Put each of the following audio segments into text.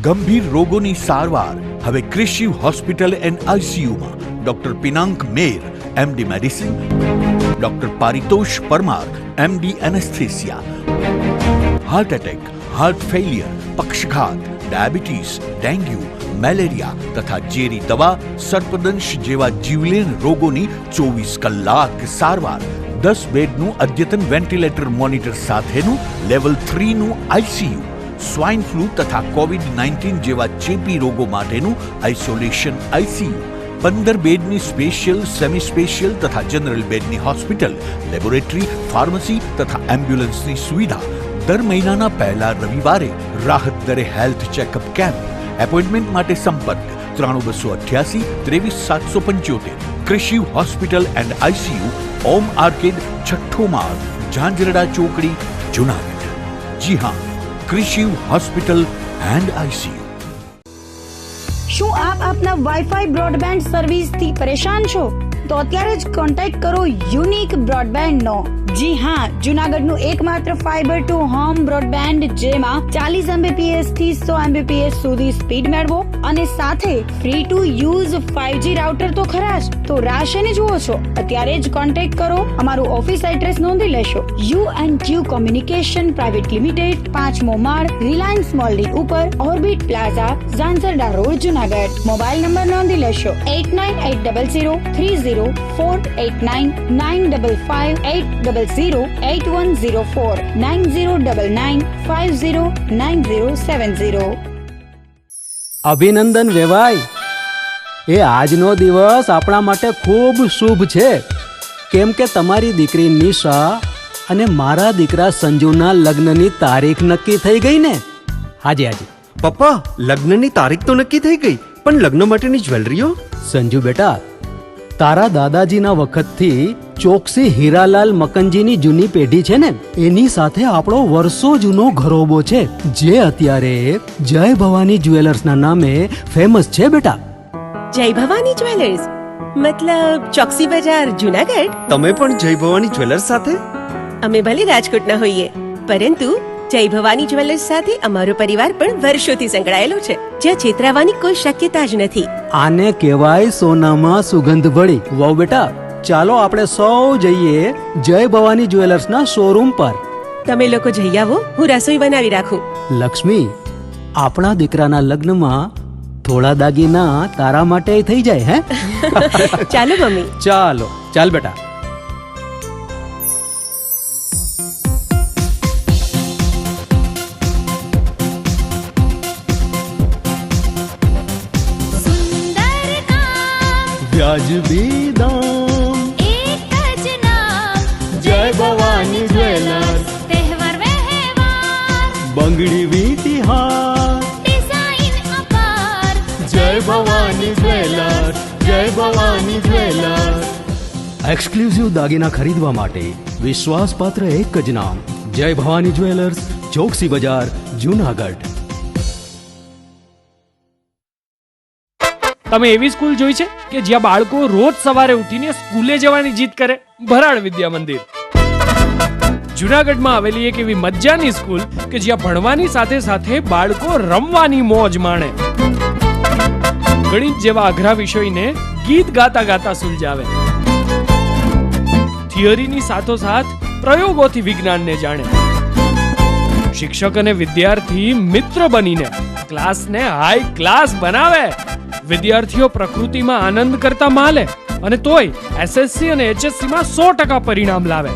ગંભીર રોગોની સારવાર હવે ક્રિશિવ હોસ્પિટલ એન્ડ આઈસીયુમાં doctor Pinank Mer, MD medicine, doctor Paritosh Parmar, MD anaesthesia, heart attack, heart failure, પક્ષઘાત, ડાયાબિટીસ, ડેન્ગ્યુ, મેલેરિયા તથા ઝેરી દવા, સર્પદંશ જેવા જીવલેણ રોગોની 24 કલાક સારવાર, 10 બેડનું અદ્યતન વેન્ટિલેટર મોનિટર સાથેનું લેવલ 3નું આઈસીયુ, સ્વાઇન ફ્લૂ તથા કોવિડ-19 જેવા ચેપી રોગો માટેનું આઇસોલેશન આઈસીયુ, 15 બેડની સ્પેશિયલ, સેમી સ્પેશિયલ તથા જનરલ બેડની હોસ્પિટલ, લેબોરેટરી, ફાર્મસી તથા એમ્બ્યુલન્સની સુવિધા, દર મહિનાના પહેલા રવિવારે રાહત દરે હેલ્થ ચેકઅપ કેમ્પ. એપોઇન્ટમેન્ટ માટે સંપર્ક 9288 23775. Krishiv hospital and ICU, Om arcade, છઠ્ઠો માળ, ઝાંઝરડા ચોકડી, જુનાગઢ. જી હા, ક્રિશિવ હોસ્પિટલ એન્ડ આઈસીયુ. શું આપ આપના વાઈફાઈ બ્રોડબેન્ડ સર્વિસથી પરેશાન છો? તો અત્યારે જ કોન્ટેક્ટ કરો યુનિક બ્રોડબેન્ડ નો. જી હા, જુનાગઢનું એકમાત્ર ફાઈબર ટુ હોમ બ્રોડબેન્ડ, જેમાં 40 Mbps થી 100 Mbps સુધી સ્પીડ મેળવો અને સાથે free to use 5G router તો ખરા જ. તો રાહ શેની જુઓ છો? અત્યારે જ કોન્ટેક્ટ કરો. અમારું ઓફિસ એડ્રેસ નોંધી લેશો. U&Q કોમ્યુનિકેશન પ્રાઇવેટ લિમિટેડ, 5મો માળ, રિલાયન્સ મોલની ઉપર, orbit plaza, Zanzarda road, Junagadh. Mobile number નોંધી લેશો 89800304899558008104 9099509070. અભિનંદન વેવાય. એ આજનો દિવસ આપણા માટે ખૂબ શુભ છે, કેમ કે તમારી દીકરી નિશા અને મારા દીકરા સંજુના લગ્નની તારીખ નક્કી થઈ ગઈ ને. હાજી હાજી પપ્પા, લગ્નની તારીખ તો નક્કી થઈ ગઈ, પણ લગ્ન માટેની જ્વેલરીઓ? સંજુ બેટા, તારા દાદાજીના વખતથી ચોકસી હીરાલાલ મકનજીની જૂની પેઢી છે ને, એની સાથે આપણો વર્ષો જૂનો ઘરોબો છે, જે અત્યારે જય ભવાની જ્વેલર્સના નામે ફેમસ છે બેટા. જય ભવાની જ્વેલર્સ મતલબ ચોકસી બજાર, જુનાગઢ? તમે પણ જય ભવાની જ્વેલર્સ સાથે? અમે ભલે રાજકોટના હોઈએ, પરંતુ જય ભવાની જ્વેલર્સ સાથે અમારો પરિવાર પણ વર્ષોથી સંકળાયેલો છે, જ્યાં છેતરાવાની કોઈ શક્યતા જ નથી. આને કહેવાય સોનામાં સુગંધ ભળી. વાવ બેટા, ચાલો આપણે સૌ જઈએ જય ભવાની જ્વેલર્સના શોરૂમ પર. તમે લોકો જઈ આવો, હું રસોઈ બનાવી રાખું. લક્ષ્મી, આપણા દીકરાના લગ્નમાં થોડા દાગીના તારા માટે થઈ જાય. હે ચાલો મમ્મી. ચાલો ચાલ બેટા. વ્યાજબી દામ, એક જ નામ, જય ભવાની જ્વેલર્સ. તહેવાર વ્યવહાર, બંગડી વીંટી હાર, ડિઝાઇન અપાર, જય ભવાની જ્વેલર્સ, જય ભવાની જ્વેલર્સ. એક્સક્લુઝિવ દાગીના ખરીદવા માટે વિશ્વાસપાત્ર એક જ નામ, જય ભવાની જ્વેલર્સ, ચોકસી બજાર, જુનાગઢ. તમે એવી સ્કૂલ જોઈ છે કે જ્યાં બાળકો રોજ સવારે ઉઠીને સ્કૂલે જવાની જીદ કરે? ભરાડ વિદ્યા મંદિર. જુનાગઢમાં આવેલી એક એવી મજાની સ્કૂલ કે જ્યાં ભણવાની સાથે સાથે બાળકો રમવાની મોજ માણે. ગણિત જેવા અઘરા વિષયને ગીત ગાતા ગાતા સુલઝાવે. થિયરીની સાથોસાથ પ્રયોગોથી વિજ્ઞાનને જાણે. શિક્ષક અને વિદ્યાર્થી મિત્ર બનીને ક્લાસને હાઈ ક્લાસ બનાવે. વિદ્યાર્થીઓ પ્રકૃતિમાં આનંદ કરતા માલે અને તોય એસએસસી અને એચએસસી માં 100% પરિણામ લાવે.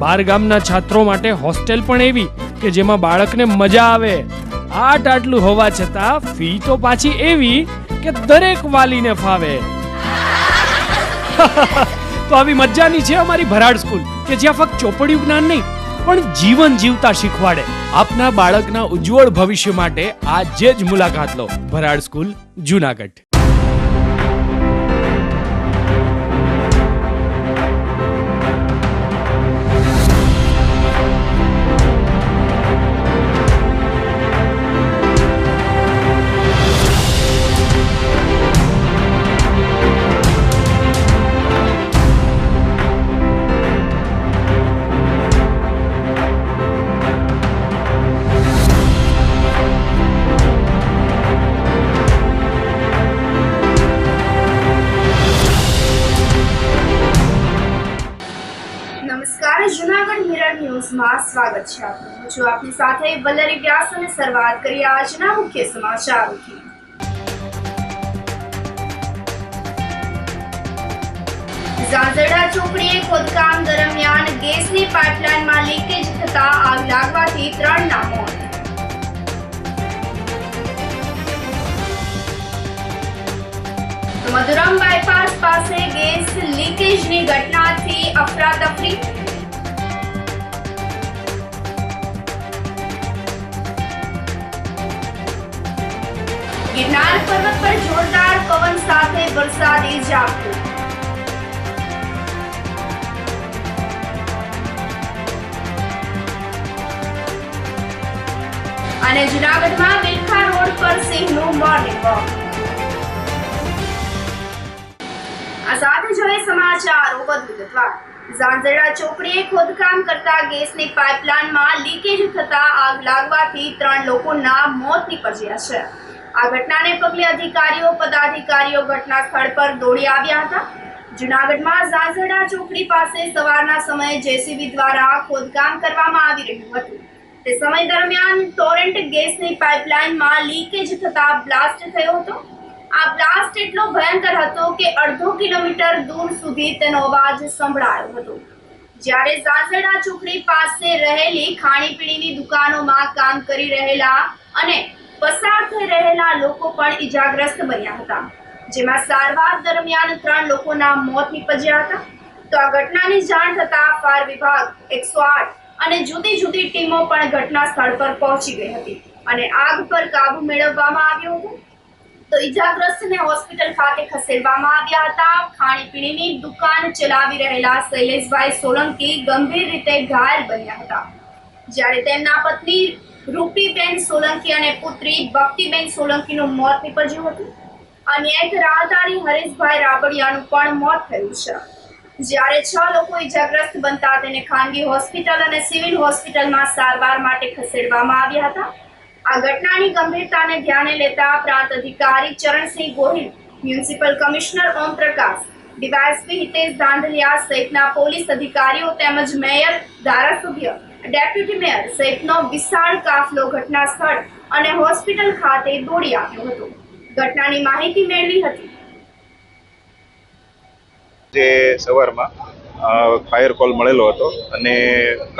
બાર ગામના છાત્રો માટે હોસ્ટેલ પણ એવી કે જેમાં બાળકને મજા આવે. આટલું હોવા છતાં ફી તો પાછી એવી કે દરેક વાલીને ફાવે. તો આવી મજાની છે અમારી ભરાડ સ્કૂલ કે જ્યાં ફક્ત ચોપડિયું જ્ઞાન નહીં પણ જીવન જીવતા શીખવાડે. આપના બાળકના ઉજ્જવળ ભવિષ્ય માટે આજે જ મુલાકાત લો. ભરાડ સ્કૂલ, જુનાગઢ. ન્યૂઝમાં સ્વાગત છે આપનું. હું છું આપની સાથે વલ્લરી વ્યાસ અને શરૂઆત કરીએ આજના મુખ્ય સમાચારોથી. ઝાંઝરડા ચોકડીએ ખોદકામ દરમિયાન ગેસની પાઇપલાઇનમાં લીકેજ થતા આગ લાગવાથી 3ના મોત. મધુરમ બાયપાસ પાસે ગેસ લીકેજની ઘટનાથી અફરાતફરી. ગિરનાર પર્વત પર જોરદાર પવન સાથે વરસાદી ઝાપટું. અને જૂનાગઢમાં વિલખા રોડ પર સિંહનું મોર્નિંગ વોક. આ સાથે જોઈએ સમાચારો વધુ વિગતવાર. ઝાંઝરડા ચોકડીએ ખોદકામ કરતા ગેસની પાઇપલાઇનમાં લીકેજ થતા આગ લાગવાથી 3 લોકોના મોત નીપજ્યા છે. આ ઘટનાને પગલે અધિકારીઓ પદાધિકારીઓ ઘટના સ્થળ પર દોડી આવ્યા હતા. જૂનાગઢમાં ઝાંઝરડા ચોકડી પાસે સવારના સમયે જેસીબી દ્વારા ખોદકામ કરવામાં આવી રહ્યું હતું. તે સમય દરમિયાન ટોરેન્ટ ગેસની પાઇપલાઇનમાં લીકેજ થતા બ્લાસ્ટ થયો હતો. આ બ્લાસ્ટ એટલો ભયંકર હતો કે અડધો કિલોમીટર દૂર સુધી તેનો અવાજ સંભળાયો હતો. જ્યારે ઝાંઝરડા ચોકડી પાસે રહેલી ખાણીપીણીની દુકાનોમાં કામ કરી રહેલા અને પસાર થઈ રહેલા લોકો પણ ઈજાગ્રસ્ત બન્યા હતા, જેમાં સારવાર દરમિયાન 3 લોકોના મોત નીપજ્યા હતા. તો આ ઘટનાની જાણ થતા ફાયર વિભાગ 108 અને જુદી જુદી ટીમો પણ ઘટના સ્થળ પર પહોંચી ગઈ હતી અને આગ પર કાબુ મેળવવામાં આવ્યો હતો. તો ઈજાગ્રસ્તને હોસ્પિટલ ખાતે ખસેડવામાં આવ્યા હતા. ખાણીપીણીની દુકાન ચલાવી રહેલા શૈલેષભાઈ સોલંકી ગંભીર રીતે ઘાયલ બન્યા હતા, જ્યારે તેમના પત્ની રૂપીબેન સોલંકી અને પુત્રી ભક્તિબેન સોલંકીનું મોત નીપજ્યું હતું. અન્ય એક રાહદારી હરેશભાઈ રાબડિયાનું પણ મોત થયું છે, જ્યારે 6 લોકો ઈજાગ્રસ્ત બનતા તેને ખાનગી હોસ્પિટલ અને સિવિલ હોસ્પિટલમાં સારવાર માટે ખસેડવામાં આવ્યા હતા. આ ઘટનાની ગંભીરતાને ધ્યાને લેતા પ્રાંત અધિકારી Charansinh Gohil, municipal commissioner Om Prakash, DYSP Hitesh Dhandhaliya સહિતના પોલીસ અધિકારીઓ તેમજ મેયર, ધારાસભ્ય, ડેપ્યુટી મેયર સહિતનો વિશાળ કાફલો ઘટના સ્થળ અને હોસ્પિટલ ખાતે દોડી આવ્યો હતો. ઘટનાની માહિતી મેળવી હતી. જે સવારમાં ફાયર કોલ મળેલો હતો અને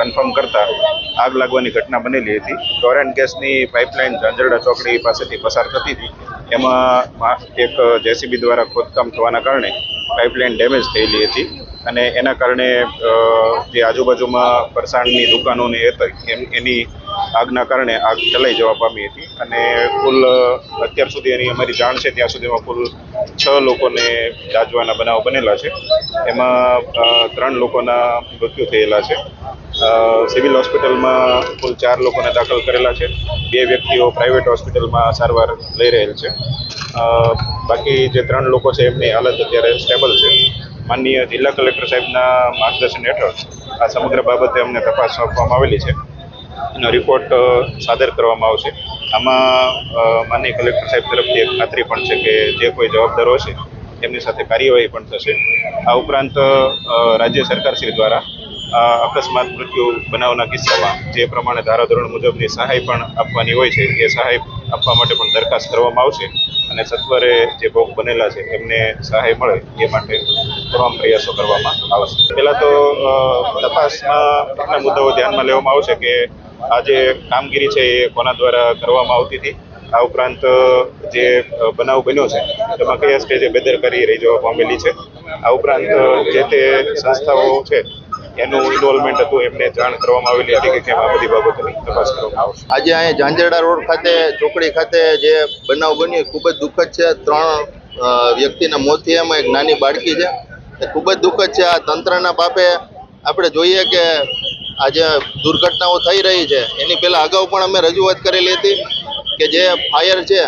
કન્ફર્મ કરતા આગ લાગવાની ઘટના બનેલી હતી. ટોરેન્ટ ગેસની પાઇપલાઇન ઝાંઝરડા ચોકડી પાસેથી પસાર થતી હતી. એમાં એક જેસીબી દ્વારા ખોદકામ થવાના કારણે પાઇપલાઇન ડેમેજ થયેલી હતી અને એના કારણે જે આજુબાજુમાં ફરસાણની દુકાનોને એની આગના કારણે આગ ચલાઈ જવા પામી હતી અને કુલ અત્યાર સુધી એની અમારી જાણ છે ત્યાં સુધીમાં કુલ 6 લોકોને દાઝવાના બનાવ બનેલા છે. એમાં 3 લોકોના મૃત્યુ થયેલા છે. સિવિલ હોસ્પિટલમાં કુલ 4 લોકોને દાખલ કરેલા છે. 2 વ્યક્તિઓ પ્રાઇવેટ હોસ્પિટલમાં સારવાર લઈ રહેલ છે. બાકી જે 3 લોકો છે એમની હાલત અત્યારે સ્ટેબલ છે. માનનીય જિલ્લા કલેક્ટર સાહેબના માર્ગદર્શન હેઠળ આ સમગ્ર બાબતે અમને તપાસ સોંપવામાં આવેલી છે અને રિપોર્ટ સાદર કરવામાં આવશે. આમાં માનનીય કલેક્ટર સાહેબ તરફથી એક ખાતરી પણ છે કે જે કોઈ જવાબદારો હશે તેમની સાથે કાર્યવાહી પણ થશે. આ ઉપરાંત રાજ્ય સરકારશ્રી દ્વારા અકસ્માત મૃત્યુ બનાવના કિસ્સામાં જે પ્રમાણે ધારાધોરણ મુજબની સહાય પણ આપવાની હોય છે એ સહાય આપવા માટે પણ દરખાસ્ત કરવામાં આવશે અને સત્વરે જે ભોગ બનેલા છે એમને સહાય મળે એ માટે તમામ પ્રયાસો કરવામાં આવશે. પહેલાં તો તપાસમાં કેટલા મુદ્દાઓ ધ્યાનમાં લેવામાં આવશે કે આ જે કામગીરી છે એ કોના દ્વારા કરવામાં આવતી હતી. આ ઉપરાંત જે બનાવ બન્યો છે તેમાં કયા સ્ટેજે બેદરકારી રહી જવા પામેલી છે. આ ઉપરાંત જે તે સંસ્થાઓ છે એનું ઇન્વોલ્વમેન્ટ હતું એમને જાણ કરવામાં આવેલી હતી કે કેમ આ બધી બાબતોની તપાસ કરવામાં આવશે. આજે અહીં ઝાંઝરડા રોડ ખાતે ચોકડી ખાતે જે બનાવ બન્યો ખૂબ જ દુઃખદ છે. 3 વ્યક્તિના મોત થયા, એમાં એક નાની બાળકી છે. એ ખૂબ જ દુઃખદ છે. આ તંત્રના પાપે આપણે જોઈએ કે આ જે દુર્ઘટનાઓ થઈ રહી છે એની પહેલાં અગાઉ પણ અમે રજૂઆત કરેલી હતી કે જે ફાયર છે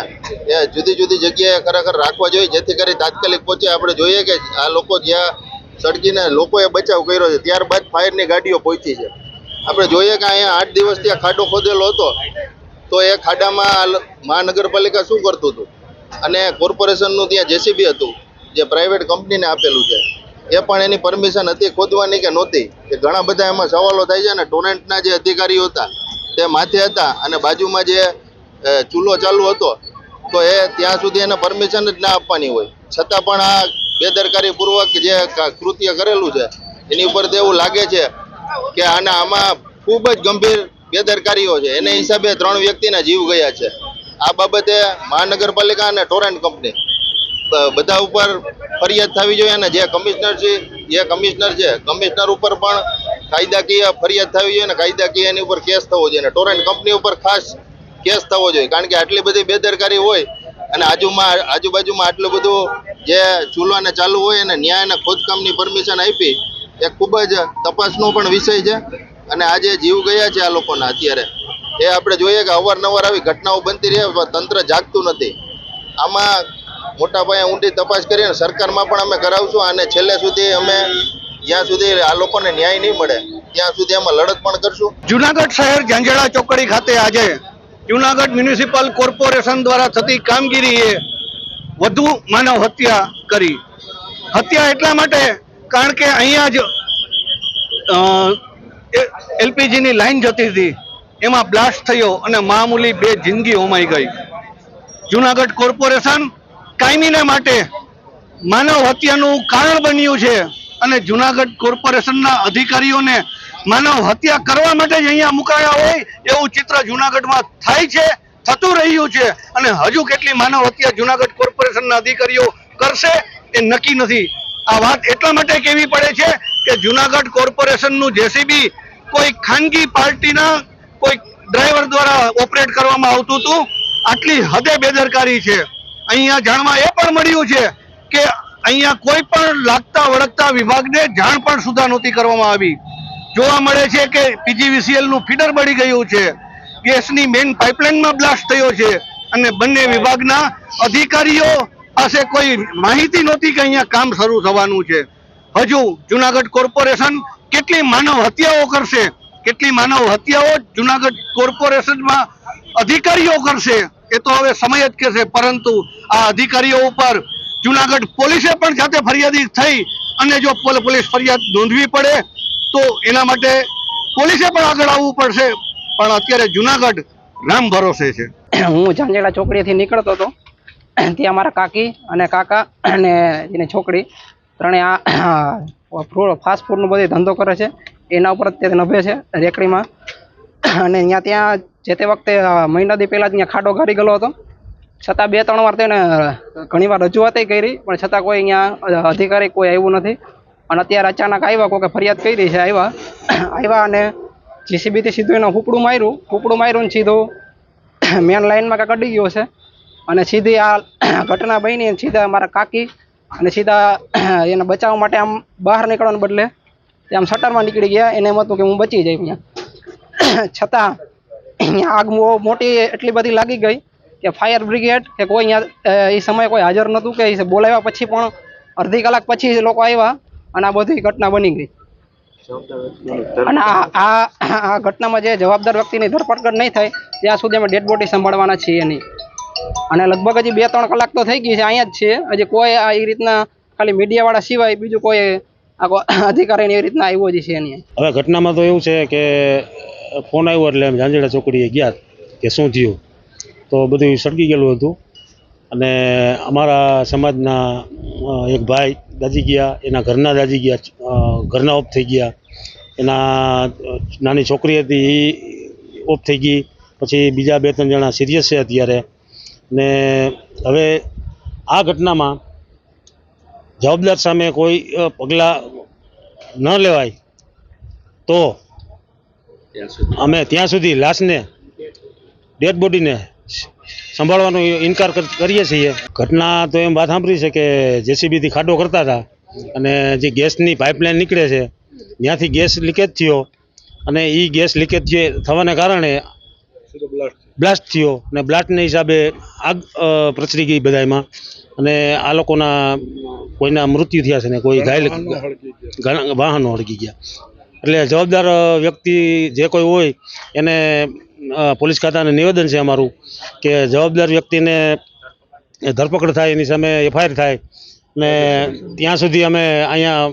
એ જુદી જુદી જગ્યાએ ખરેખર રાખવા જોઈએ જેથી કરી તાત્કાલિક પહોંચે. આપણે જોઈએ કે આ લોકો જ્યાં સળગીને લોકોએ બચાવ કર્યો છે ત્યારબાદ ફાયરની ગાડીઓ પહોંચી છે. આપણે જોઈએ કે અહીંયા 8 દિવસ ત્યાં ખાડો ખોદેલો હતો તો એ ખાડામાં મહાનગરપાલિકા શું કરતું હતું અને કોર્પોરેશનનું ત્યાં જેસીબી હતું જે પ્રાઇવેટ કંપનીને આપેલું છે. એ પણ એની પરમિશન હતી ખોદવાની કે નહોતી, એ ઘણા બધા એમાં સવાલો થાય છે. અને ટોરેન્ટના જે અધિકારીઓ હતા તે માથે હતા અને બાજુમાં જે ચૂલો ચાલુ હતો તો એ ત્યાં સુધી એને પરમિશન જ ના આપવાની હોય, છતાં પણ આ બેદરકારીપૂર્વક જે કૃત્ય કરેલું છે એની ઉપર તો એવું લાગે છે કે આમાં ખૂબ જ ગંભીર બેદરકારીઓ છે. એને હિસાબે 3 વ્યક્તિના જીવ ગયા છે. આ બાબતે મહાનગરપાલિકા અને ટોરેન્ટ કંપની બધા ઉપર ફરિયાદ થવી જોઈએ. અને જે કમિશનર છે કમિશનર ઉપર પણ કાયદાકીય ફરિયાદ થવી જોઈએ અને કાયદાકીય એની ઉપર કેસ થવો જોઈએ. અને ટોરેન્ટ કંપની ઉપર ખાસ કેસ થવો જોઈએ, કારણ કે આટલી બધી બેદરકારી હોય અને આજુબાજુમાં આટલું બધું જે ચૂલાને ચાલુ હોય અને ન્યાય અને ખોદકામની પરમિશન આપી એ ખૂબ જ તપાસનો પણ વિષય છે. અને આજે જીવ ગયા છે આ લોકોના અત્યારે એ આપણે જોઈએ કે અવારનવાર આવી ઘટનાઓ બનતી રહે પણ તંત્ર જાગતું નથી. આમાં મોટા પાયે ઊંડી તપાસ કરી અને સરકારમાં પણ અમે કરાવશું અને છેલ્લે સુધી અમે જ્યાં સુધી આ લોકોને ન્યાય નહીં મળે ત્યાં સુધી અમે લડત પણ કરશું. જુનાગઢ શહેર ઝાંઝેડા ચોકડી ખાતે આજે જુનાગઢ મ્યુનિસિપલ કોર્પોરેશન દ્વારા થતી કામગીરીએ વધુ માનવ હત્યા કરી. હત્યા એટલા માટે કારણ કે અહીંયા જ એલપીજીની લાઈન જતી હતી, એમાં બ્લાસ્ટ થયો અને મામૂલી 2 જિંદગી હોમાઈ ગઈ. જુનાગઢ કોર્પોરેશન કાયમીને માટે માનવ હત્યાનું કારણ બન્યું છે અને જુનાગઢ કોર્પોરેશનના અધિકારીઓને માનવ હત્યા કરવા માટે જ અહીંયા મુકાયા હોય એવું ચિત્ર જુનાગઢમાં થાય છે, થતું રહ્યું છે. અને હજુ કેટલી માનવ હત્યા જુનાગઢ કોર્પોરેશનના અધિકારીઓ કરશે એ નક્કી નથી. આ વાત એટલા માટે કહેવી પડે છે કે જુનાગઢ કોર્પોરેશનનું જેસીબી કોઈ ખાનગી પાર્ટીના કોઈ ડ્રાઈવર દ્વારા ઓપરેટ કરવામાં આવતું હતું. આટલી હદે બેદરકારી છે. અહીંયા જાણવા એ પણ મળ્યું છે કે અહીંયા કોઈ પણ લાગતા વળગતા વિભાગને જાણ પણ સુધા નહોતી કરવામાં આવી. જોવા મળે છે કે પીજીવીસીએલનું ફીડર બળી ગયું છે, ગેસની મેઇન પાઇપલાઇનમાં બ્લાસ્ટ થયો છે અને બંને વિભાગના અધિકારીઓ પાસે કોઈ માહિતી નહોતી કે અહીંયા કામ શરૂ થવાનું છે. હજુ જુનાગઢ કોર્પોરેશન કેટલી માનવ હત્યાઓ કરશે, કેટલી માનવ હત્યાઓ જુનાગઢ કોર્પોરેશનમાં અધિકારીઓ કરશે એ તો હવે સમય જ કહેશે. પરંતુ આ અધિકારીઓ ઉપર જુનાગઢ પોલીસે પણ જાતે ફરિયાદી થઈ અને જો પોલીસ ફરિયાદ નોંધવી પડે તો એના માટે પોલીસે પણ આગળ આવવું પડશે. પણ અત્યારે જુનાગઢ રામ ભરોસે છે. હું ઝાંઝેડા ચોકડીથી નીકળતો હતો, ત્યાં મારા કાકી અને કાકા અને એની છોકરી ત્રણેય આ ફાસ્ટ ફૂડનો બધો ધંધો કરે છે, એના ઉપર અત્યારે નભે છે રેકડીમાં. અને ત્યાં જે તે વખતે મહિના દી પહેલાં ત્યાં ખાડો ગારી ગયેલો હતો, છતાં 2-3 વાર તેને ઘણીવાર રજૂઆત કરી પણ છતાં કોઈ અહીંયા અધિકારી કોઈ આવ્યું નથી. અને અત્યારે અચાનક આવ્યા, કોઈ ફરિયાદ કરી છે, આવ્યા અને જીસીબીથી સીધું એને હુપડું માર્યું ને સીધું મેન લાઇનમાં કાંઈક અડી ગયો છે. અને સીધી આ ઘટના બની સીધા મારા કાકી અને સીધા એને બચાવવા માટે આમ બહાર નીકળવાને બદલે આમ શટરમાં નીકળી ગયા. એને એમ હતું કે હું બચી જાય અહીંયા, છતાં અહીંયા આગ મોટી એટલી બધી લાગી ગઈ કે ફાયર બ્રિગેડ કે કોઈ અહીંયા એ સમયે કોઈ હાજર નહોતું કે એ બોલાવ્યા પછી પણ અડધી કલાક પછી લોકો આવ્યા અને આ બધી ઘટના બની ગઈ. અને આ ઘટનામાં જે જવાબદાર વ્યક્તિની ધરપકડ નહીં થાય ત્યાં સુધી અમે ડેડ બોડી સંભાળવાના છીએ એની. અને લગભગ હજી 2-3 કલાક તો થઈ ગઈ છે, અહીંયા જ છે. હજી કોઈ આ એ રીતના ખાલી મીડિયાવાળા સિવાય બીજું કોઈ અધિકારીની એવી રીતના આવ્યો જ છે એની. હવે ઘટનામાં તો એવું છે કે ફોન આવ્યો એટલે એમ ઝાંઝેડા ચોકડીએ ગયા કે શું થયું, તો બધું સળગી ગયેલું હતું. અને અમારા સમાજના એક ભાઈ દાજી ગયા, એના ઘરના દાજી ગયા, ઘરના ઓફ થઈ ગયા, એના નાની છોકરી હતી એ ઓફ થઈ ગઈ. પછી બીજા 2-3 જણા સિરિયસ છે અત્યારે. ને હવે આ ઘટનામાં જવાબદાર સામે કોઈ પગલાં ન લેવાય તો અમે ત્યાં સુધી લાશને ડેડ બોડીને સંભાળવાનો ઇનકાર કરીએ છીએ. ઘટના તો એમ વાત સાંભળી છે કે જેસીબીથી ખાડો કરતા હતા અને જે ગેસની પાઇપલાઇન નીકળે છે ત્યાંથી ગેસ લીકેજ થયો અને એ ગેસ લીકેજ થવાને કારણે બ્લાસ્ટ થયો અને બ્લાસ્ટના હિસાબે આગ પ્રસરી ગઈ બધામાં. અને આ લોકોના કોઈના મૃત્યુ થયા છે ને કોઈ ઘાયલ, ઘણા વાહનો હળગી ગયા. એટલે જવાબદાર વ્યક્તિ જે કોઈ હોય એને પોલીસ ખાતાને નિવેદન છે અમારું કે જવાબદાર વ્યક્તિને ધરપકડ થાય, એની સામે એફઆઈઆર થાય ને ત્યાં સુધી અમે અહીંયા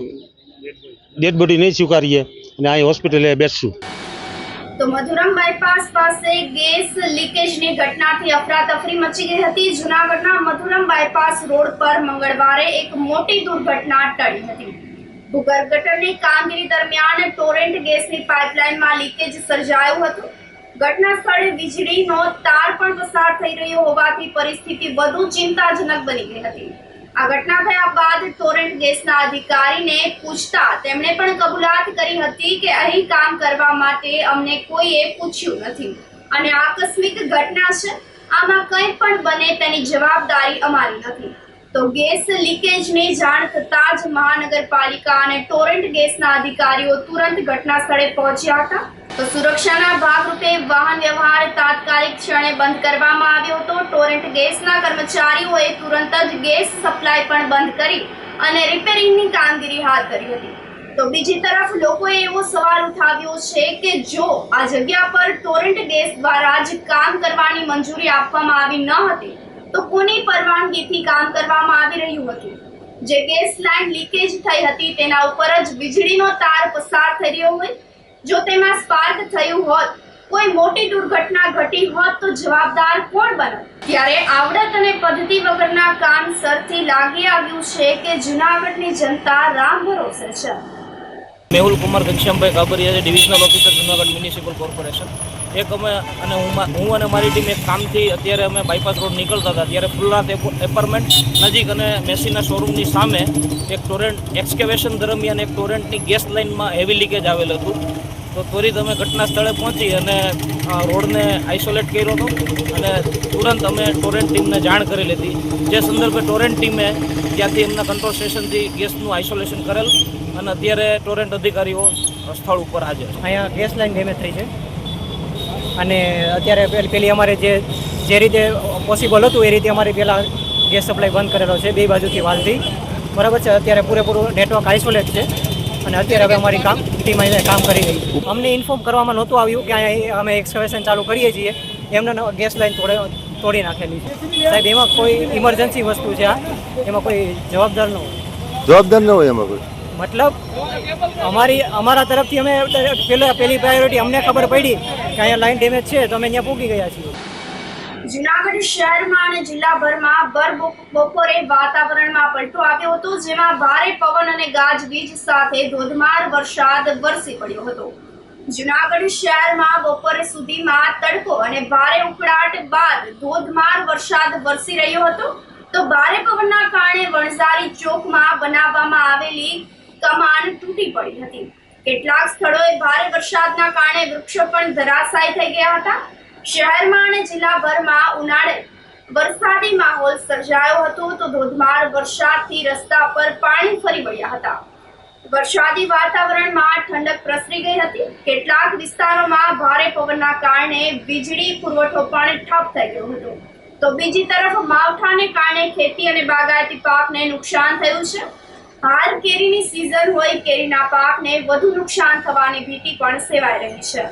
ડેડ બોડી નહીં સ્વીકારીએ અને અહીં હોસ્પિટલે બેસશું. તો મધુરમ બાયપાસ પાસે ગેસ લીકેજની ઘટનાથી અફરાતફરી મચી ગઈ હતી. જૂનાગઢના મધુરમ બાયપાસ રોડ પર મંગળવારે એક મોટી દુર્ઘટના ટળી હતી. ભૂગર્ભ ગટરની કામગીરી દરમિયાન ટોરેન્ટ ગેસની પાઇપલાઇનમાં લીકેજ સર્જાયું હતું. ઘટના સ્થળે વીજળીનો તાર પણ પસાર થઈ રહ્યો હોવાથી પરિસ્થિતિ વધુ ચિંતાજનક બની ગઈ હતી. આ ઘટના થયા બાદ ટોરેન્ટ ગેસના અધિકારીને પૂછતા તેમણે પણ કબૂલાત કરી હતી કે અહીં કામ કરવા માટે અમને કોઈએ પૂછ્યું નથી અને આકસ્મિક ઘટના છે, આમાં કંઈ પણ બને તેની જવાબદારી અમારી નથી. તો ગેસ લીકેજની જાણ થતાં જ મહાનગરપાલિકા અને ટોરેન્ટ ગેસના અધિકારીઓ તુરંત ઘટના સ્થળે પહોંચ્યા હતા. તો સુરક્ષાના ભાગરૂપે વાહન વ્યવહાર તાત્કાલિક ક્ષણે બંધ કરવામાં આવ્યો હતો. ટોરેન્ટ ગેસના કર્મચારીઓએ તુરંત જ ગેસ સપ્લાય પણ બંધ કરી અને રિપેરિંગની કામગીરી હાથ ધરી હતી. તો બીજી તરફ લોકોએ એવો સવાલ ઉઠાવ્યો છે કે જો આ જગ્યા પર ટોરેન્ટ ગેસ દ્વારા જ કામ કરવાની મંજૂરી આપવામાં આવી ન હતી તો કોની પરવાનગીથી કામ કરવામાં આવી રહ્યું હતું? જે ગેસ લાઇન લીકેજ થઈ હતી તેના ઉપર જ વીજળીનો તાર પસાર થઈ રહ્યો હોય, જો તેમાં સ્પાર્ક થયું હોત, કોઈ મોટી દુર્ઘટના ઘટી હોત તો જવાબદાર કોણ બનત? ત્યારે આવડત અને પદ્ધતિ વગરના કામ સરથી લાગી આવ્યું છે કે જૂનાગઢની જનતા રામ ભરોસે છે. મેહુલ કુમાર ઘનશ્યામભાઈ કાબરિયા છે, divisional officer Junagadh municipal corporation. એક અમે અને હું અને મારી ટીમ એક કામથી અત્યારે અમે બાયપાસ રોડ નીકળતા હતા ત્યારે ફુલરાત એપાર્ટમેન્ટ નજીક અને મેસીના શોરૂમની સામે એક ટોરેન્ટ એક્સકેવેશન દરમિયાન એક ટોરેન્ટની ગેસ લાઇનમાં હેવી લીકેજ આવેલ હતું. તો ત્વરિત અમે ઘટના સ્થળે પહોંચી અને રોડને આઇસોલેટ કર્યો હતો અને તુરંત અમે ટોરેન્ટ ટીમને જાણ કરી લીધી. જે સંદર્ભે ટોરેન્ટ ટીમે ત્યાંથી એમના કંટ્રોલ સ્ટેશનથી ગેસનું આઇસોલેશન કરેલ અને અત્યારે ટોરેન્ટ અધિકારીઓ સ્થળ ઉપર હાજર છે. અહીંયા ગેસ લાઇન ડેમેજ થઈ છે અને અત્યારે પેલી અમારે જે રીતે પોસિબલ હતું એ રીતે અમારે પહેલાં ગેસ સપ્લાય બંધ કરેલો છે બે બાજુથી વાલથી, બરાબર છે. અત્યારે પૂરેપૂરું નેટવર્ક આઇસોલેટ છે અને અત્યારે હવે અમારી ટીમ અહીંયા કામ કરી રહી છે. અમને ઇન્ફોર્મ કરવામાં નહોતું આવ્યું કે અહીંયા અમે એક્સકેવેશન ચાલુ કરીએ છીએ, એમને ગેસ લાઇન તોડી નાખેલી છે. સાહેબ એમાં કોઈ ઇમરજન્સી વસ્તુ છે, એમાં કોઈ જવાબદાર ન હોય. જવાબદાર ન હોય એમાં કોઈ મતલબ અમારા તરફથી અમે પહેલી પ્રાયોરિટી અમને ખબર પડી કે અહીંયા લાઇન ડેમેજ છે તો અમે ત્યાં પૂગી ગયા છીએ. જૂનાગઢ શહેરમાં અને જિલ્લાભરમાં બપોરે વાતાવરણમાં પલટો આવ્યો હતો, જેમાં ભારે પવન અને ગાજવીજ સાથે ધોધમાર વરસાદ વરસી પડ્યો હતો. જૂનાગઢ શહેરમાં બપોરે સુધીમાં તડકો અને ભારે ઉકળાટ બાદ ધોધમાર વરસાદ વરસી રહ્યો હતો. તો ભારે પવનના કારણે વણઝારી ચોકમાં બનાવવામાં આવેલી કમાન તૂટી પડી હતી. કેટલાક સ્થળોએ ભારે વરસાદના કારણે વૃક્ષો પણ ધરાશાયી થઈ ગયા હતા. શહેરમાં અને જિલ્લાભરમાં ઉનાળે વરસાદી માહોલ સર્જાયો હતો. તો ધોધમાર વરસાદથી રસ્તા પર પાણી ફરી વળ્યા હતા. વરસાદી વાતાવરણમાં ઠંડક પ્રસરી ગઈ હતી. કેટલાક વિસ્તારોમાં ભારે પવનના કારણે વીજળી પુરવઠો પણ ઠપ થઈ ગયો હતો. તો બીજી તરફ માવઠાને કારણે ખેતી અને બાગાયતી પાકને નુકસાન થયું છે. હાલ કેરીની સિઝન હોય, કેરીના પાકને વધુ નુકસાન થવાની ભીતિ પણ સેવાઈ રહી છે.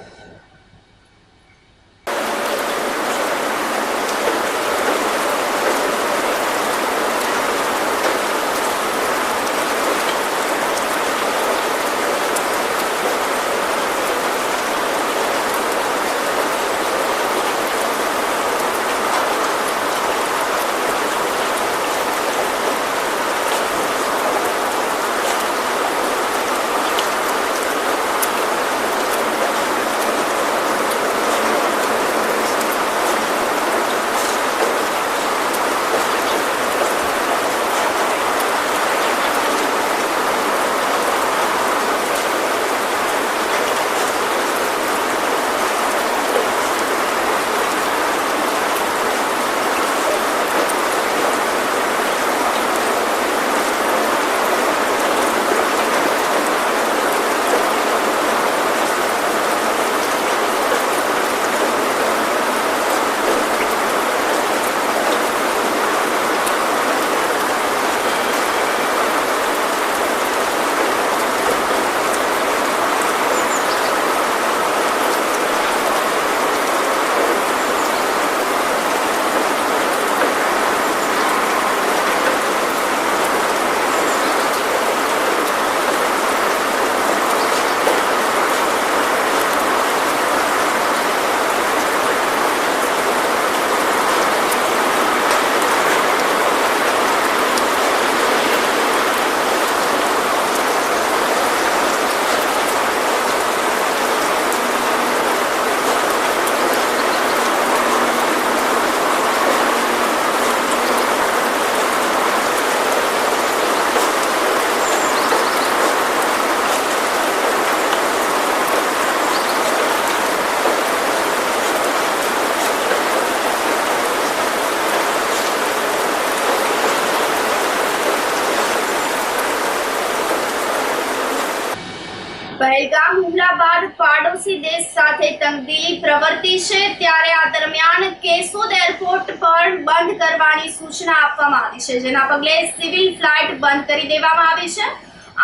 બાદ પાડોશી દેશ સાથે તંગદિલી પ્રવર્તી છે, ત્યારે આ દરમિયાન કેશોદ એરપોર્ટ પર બંધ કરવાની સૂચના આપવામાં આવી છે, જેના પગલે સિવિલ ફ્લાઇટ બંધ કરી દેવામાં આવી છે.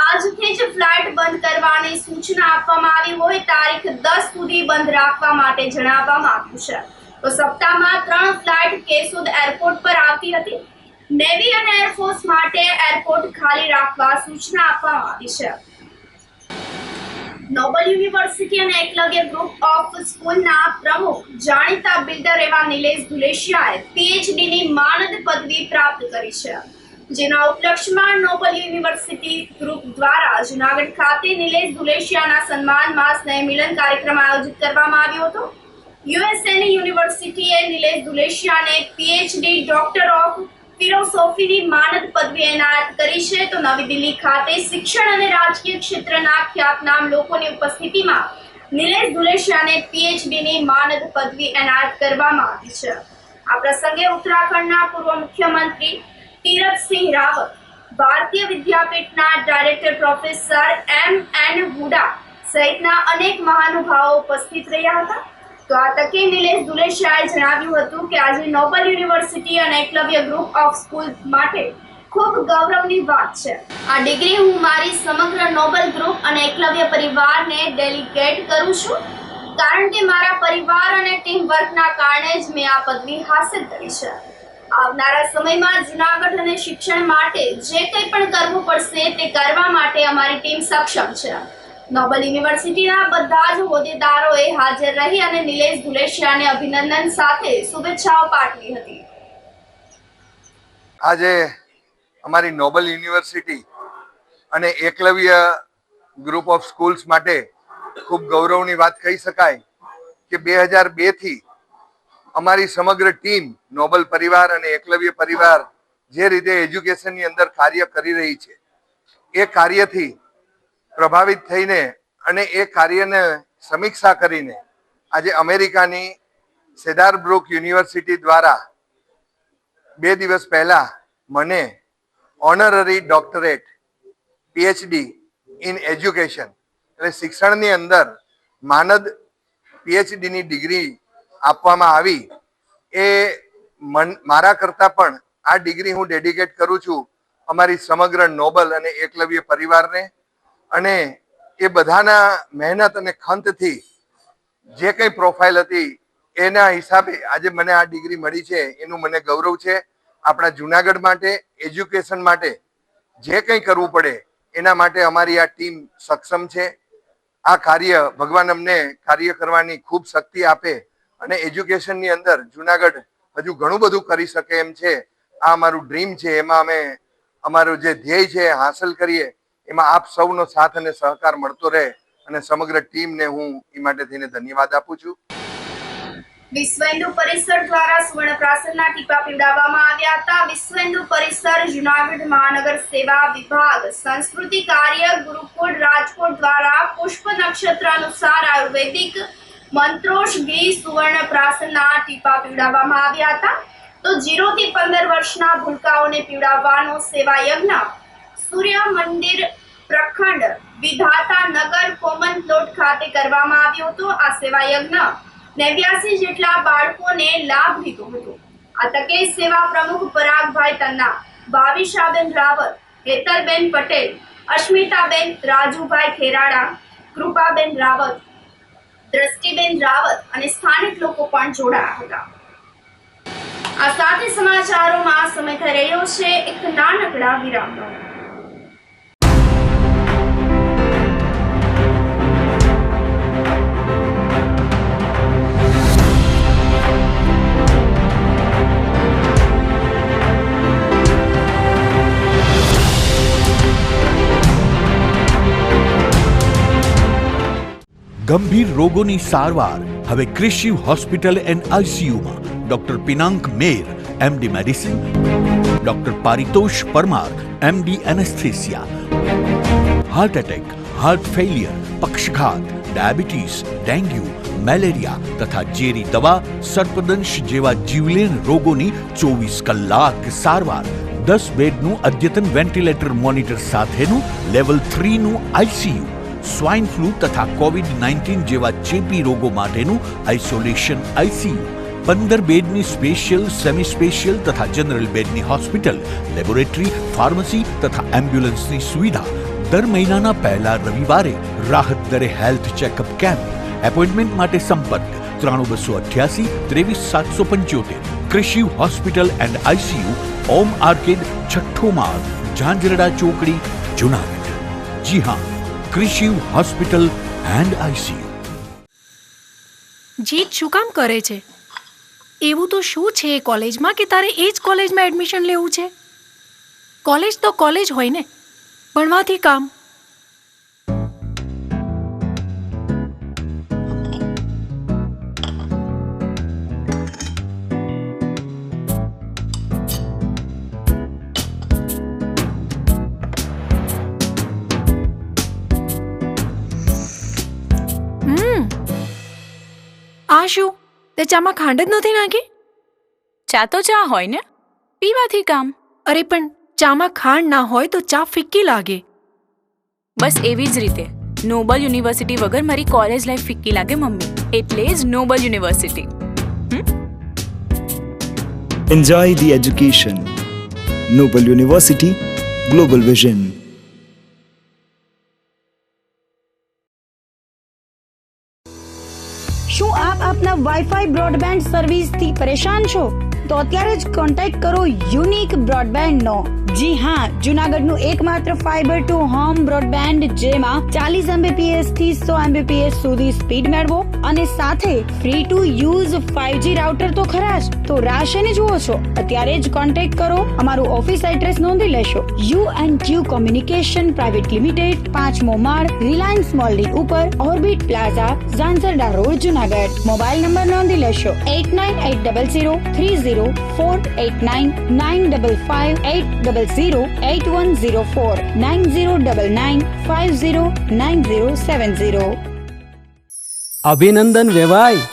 આજથી જ ફ્લાઇટ બંધ કરવાની સૂચના આપવામાં આવી હોય તારીખ 10 સુધી બંધ રાખવા માટે જણાવવામાં આવ્યું છે. તો સપ્તાહમાં 3 ફ્લાઇટ કેશોદ એરપોર્ટ પર આવતી હતી. નેવી અને એરફોર્સ માટે એરપોર્ટ ખાલી રાખવા સૂચના આપવામાં આવી છે. નોબલ યુનિવર્સિટી અને એકલવ્ય ગ્રુપ ઓફ સ્કૂલના પ્રમુખ જાણીતા બિલ્ડર એવા નિલેશ ધુલેશિયાએ પીએચડીની માનદ પદવી પ્રાપ્ત કરી છે, જેના ઉપલક્ષમાં નોબલ યુનિવર્સિટી ગ્રુપ દ્વારા જૂનાગઢ ખાતે નિલેશ ધુલેશિયાના સન્માનમાં સ્નેહ મિલન કાર્યક્રમ આયોજિત કરવામાં આવ્યો હતો. યુએસએની યુનિવર્સિટીએ નિલેશ ધુલેશિયાને પીએચડી ડોક્ટર ઓફ ફિલોસોફીની માનદ પદવી એનાયત કરી છે. તો નવી દિલ્હી ખાતે શિક્ષણ અને રાજકીય ક્ષેત્રના ખ્યાતનામ લોકોની ઉપસ્થિતિમાં નિલેશ ધુલેશિયાને પીએચડીની માનદ પદવી એનાયત કરવામાં આવી છે. આ પ્રસંગે ઉત્તરાખંડના પૂર્વ મુખ્યમંત્રી તીરથસિંહ રાવત, ભારતીય વિદ્યાપીઠના ડાયરેક્ટર પ્રોફેસર M.N. હુડા સહિતના અનેક મહાનુભાવો ઉપસ્થિત રહ્યા હતા. તો આ તકે નિલેશ ધુલેશિયાએ જણાવ્યું હતું કે આજે નોબલ યુનિવર્સિટી અને એકલવ્ય ગ્રુપ ઓફ સ્કૂલ માટે ખૂબ ગૌરવની વાત છે. આ ડિગ્રી હું મારી સમગ્ર નોબલ ગ્રુપ અને એકલવ્ય પરિવારને ડેલિગેટ કરું છું, કારણ કે મારા પરિવાર અને ટીમ વર્કના કારણે જ મેં આ પદવી હાંસલ કરી છે. આવનારા સમયમાં જૂનાગઢ અને શિક્ષણ માટે જે કંઈ પણ કરવું પડશે તે કરવા માટે અમારી ટીમ સક્ષમ છે. નોબલ યુનિવર્સિટીના બધા જ હોદ્દેદારોએ હાજર રહી અને નિલેશ ધુલેશિયાને અભિનંદન સાથે શુભેચ્છાઓ પાઠવી હતી. આજે અમારી નોબલ યુનિવર્સિટી અને એકલવ્ય ગ્રુપ ઓફ સ્કૂલ્સ માટે ખૂબ ગૌરવની વાત કહી શકાય કે 2002 થી અમારી સમગ્ર ટીમ નોબલ પરિવાર અને એકલવ્ય પરિવાર જે રીતે એજ્યુકેશનની અંદર કાર્ય કરી રહી છે, એ કાર્યથી પ્રભાવિત થઈને અને એ કાર્યને સમીક્ષા કરીને આજે અમેરિકાની સેડારબ્રુક યુનિવર્સિટી દ્વારા 2 દિવસ પહેલા મને honorary doctorate PhD in education એટલે શિક્ષણની અંદર માનદ પીએચડીની ડિગ્રી આપવામાં આવી. એ મારા કરતાં પણ આ ડિગ્રી હું ડેડિકેટ કરું છું અમારી સમગ્ર નોબલ અને એકલવ્ય પરિવારને. અને એ બધાના મહેનત અને ખંતથી જે કંઈ પ્રોફાઇલ હતી એના હિસાબે આજે મને આ ડિગ્રી મળી છે, એનું મને ગૌરવ છે. આપણા જૂનાગઢ માટે એજ્યુકેશન માટે જે કંઈ કરવું પડે એના માટે અમારી આ ટીમ સક્ષમ છે. આ કાર્ય ભગવાન અમને કાર્ય કરવાની ખૂબ શક્તિ આપે અને એજ્યુકેશનની અંદર જૂનાગઢ હજુ ઘણું બધું કરી શકે એમ છે. આ અમારું ડ્રીમ છે, એમાં અમે અમારું જે ધ્યેય છે હાંસલ કરીએ, એમાં આપ સૌનો સાથ અને સહકાર મળતો રહે અને સમગ્ર ટીમને હું એ માટે થઈને ધન્યવાદ આપું છું. વિશ્વ હિન્દુ પરિષદ દ્વારા સુવર્ણ પ્રાસનના ટીપા પીવડાવવામાં આવ્યા હતા. વિશ્વ હિન્દુ પરિષદ જૂનાગઢ મહાનગર સેવા વિભાગ સંસ્કૃતિ કાર્ય ગુરુકુળ રાજકોટ દ્વારા પુષ્પ નક્ષત્ર અનુસાર આયુર્વેદિક મંત્રોષગી સુવર્ણ પ્રાસનના ટીપા પીવડાવવામાં આવ્યા હતા. તો 0 થી 15 વર્ષના ભૂલકાઓને પીવડાવવાનો સેવા યજ્ઞ સૂર્ય મંદિર પ્રખંડ વિધાતા નગર કોમન પ્લોટ ખાતે કરવામાં આવ્યો હતો. આ સેવા યજ્ઞ 89 જેટલા બાળકોને લાભ લીધો હતો. આ તકે સેવા પ્રમુખ પરાગભાઈ તન્ના, ભાવિશાબેન રાવત, હેતલબેન પટેલ, અસ્મિતાબેન, રાજુભાઈ ખેરાડા, કૃપાબેન રાવત, દ્રષ્ટિબેન રાવત અને સ્થાનિક લોકો પણ જોડાયા હતા. આ સાથે સમાચારોમાં સમય થઈ રહ્યો છે એક નાનકડા વિરામનો. ગંભીર રોગોની સારવાર હવે કૃષિ હોસ્પિટલ એન્ડ આઈસીયુમાં doctor Pinank Mer MD medicine, doctor Paritosh Parmar MD anaesthesia, heart attack, heart failure, પક્ષઘાત, ડાયાબિટીસ, ડેન્ગ્યુ, મેલેરિયા તથા ઝેરી દવા, સર્પદંશ જેવા જીવલેણ રોગોની 24 કલાક સારવાર, 10 બેડનું અદ્યતન વેન્ટિલેટર મોનિટર સાથેનું લેવલ 3નું આઈસીયુ, સ્વાઇન ફ્લૂ તથા કોવિડ-19 જેવા ચેપી રોગો માટેનું આઇસોલેશન આઈસીયુ, 15 બેડની સ્પેશિયલ, સેમી સ્પેશિયલ તથા જનરલ બેડની હોસ્પિટલ, લેબોરેટરી, ફાર્મસી તથા એમ્બ્યુલન્સની સુવિધા, દર મહિનાના પહેલા રવિવારે રાહત દરે હેલ્થ ચેકઅપ કેમ્પ. એપોઇન્ટમેન્ટ માટે સંપર્ક 9288 23775. કૃષિ hospital and ICU, Om arcade, છઠ્ઠો માળ, ઝાંઝરડા ચોકડી, જુનાગઢ. જી હા, કૃષિ હોસ્પિટલ એન્ડ આઈસીયુ. જીત શું કામ કરે છે? એવું તો શું છે એ કોલેજમાં કે તારે એ જ કોલેજમાં એડમિશન લેવું છે? કોલેજ તો કોલેજ હોય ને, ભણવાથી કામ. આ શું, તે ચામાં ખાંડ જ નથી નાખી? ચા તો ચા હોય ને, પીવાથી કામ. અરે પણ ચામાં ખાંડ ના હોય તો ચા ફિક્કી લાગે. બસ એવી જ રીતે નોબલ યુનિવર્સિટી વગર મારી કોલેજ લાઈફ ફિક્કી લાગે મમ્મી. એટલે જ Noble University. Enjoy the education. Noble University, Global Vision. શું આપ આપના વાઈફાઈ બ્રોડબેન્ડ સર્વિસથી પરેશાન છો? તો અત્યારે જ કોન્ટેક્ટ કરો યુનિક બ્રોડબેન્ડ નો. જી હા, જુનાગઢનું એકમાત્ર ફાઈબર ટુ હોમ બ્રોડબેન્ડ, જેમાં 40 Mbps થી 100 Mbps સુધી સ્પીડ મેળવો અને સાથે free to use 5G router તો ખરા જ. તો રાહ શેની જુઓ છો? અત્યારે જ કોન્ટેક્ટ કરો. અમારું ઓફિસ એડ્રેસ નોંધી લેશો. U&Q કોમ્યુનિકેશન પ્રાઇવેટ લિમિટેડ, 5મો માળ, રિલાયન્સ મોલની ઉપર, orbit plaza, Zanzarda road, Junagadh. Mobile number નોંધી લેશો 89803048995580808104 9099509070. અભિનંદન વેવાય.